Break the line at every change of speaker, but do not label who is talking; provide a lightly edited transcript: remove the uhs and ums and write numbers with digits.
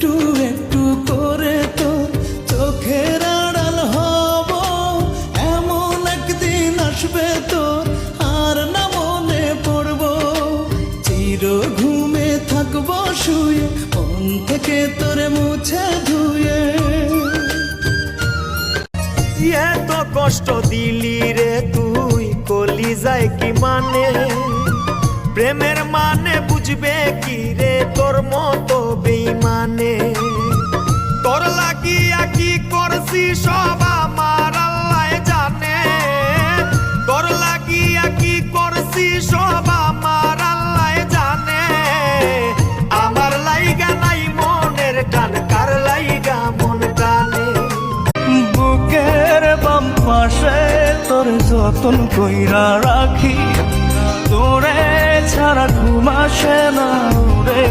একটু একটু করে তোর চোখের আড়াল হব, এমন একদিন আসবে তোর আর না মনে পড়ব। চির ঘুমে থাকবো শুয়ে, মন থেকে তোরে মুছে ধুয়ে।
এত কষ্ট দিলি রে তুই, কলিজায় কি মানে? প্রেমের মানে বুঝবে কি রে তোর মতো বেঈমানে? তোর লাগিয়া কি করছি সব আমার আল্লাহ জানে। তোর লাগিয়া কি করছি সব আমার আল্লাহ জানে। আমার লাইগা নাই মনের টান, কার লাইগা মন টানে?
বুকের বাম পাশে তোর যতন কইরা রাখি, তোরে ছাড়া ঘুম আসে না রে।